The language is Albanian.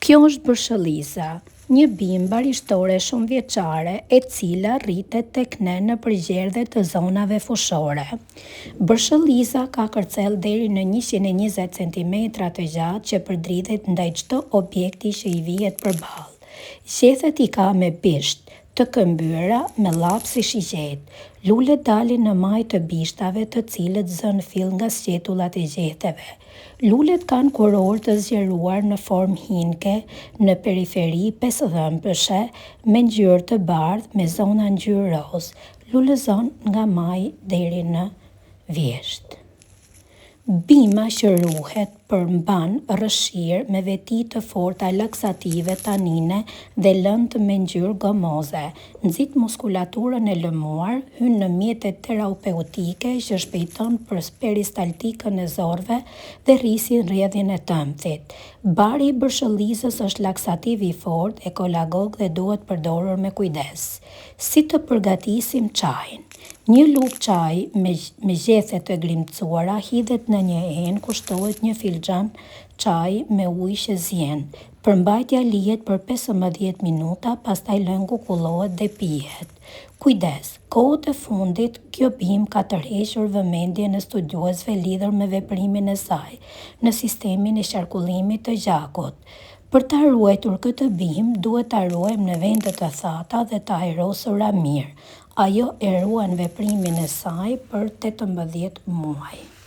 Kjo është bërshëllisa, një bimë barishtore shumë vjeçare e cila rritet tek ne në përgjerdhe të zonave fushore. Bërshëllisa ka kërcell deri në 120 cm të gjatë që përdridhet ndaj çdo objekti që i vihet përballë. Gjethet i ka me bisht, të këmbyra me llap si shigjet. Lulet dalin në maj të bishtave të cilët zën fill nga sqetullat e gjeteve. Lulet kanë kurorë të zgjeruar në formë hinke në periferi 5 dhëmbëshe me ngjyrë të bardhë me zona ngjyrë roz. Lulëzon nga maj deri në vjesht. Bima që ruhet përmban rrëshirë me veti të forta laksative tanine dhe lëndë me ngjyrë gomoze. Nxit muskulaturën e lëmuar, hyn në mjetet terapeutike që shpejton peristaltikën e zorëve dhe rrisin rrjedhjen e tëmthit. Bari i bërshëllisës është laksativ i fortë, ekolagog dhe duhet përdorur me kujdes. Si të përgatisim çajin? Një lugë çaji me gjethe të grimcuara hidhet në një enë, kushtohet një filxhan çaji me ujë që zien. Përmbajtja lihet për 15 minuta, pastaj lëngu kullohet dhe pihet. Kujdes, kohët e fundit kjo bimë ka tërhequr vëmendjen e studiuesve lidhur me veprimin e saj në sistemin e qarkullimit të gjakut. Për ta ruajtur këtë bimë, duhet ta ruajmë në vende të thata dhe të ajrosura mirë. Ajo e ruan veprimin e saj për 18 muaj.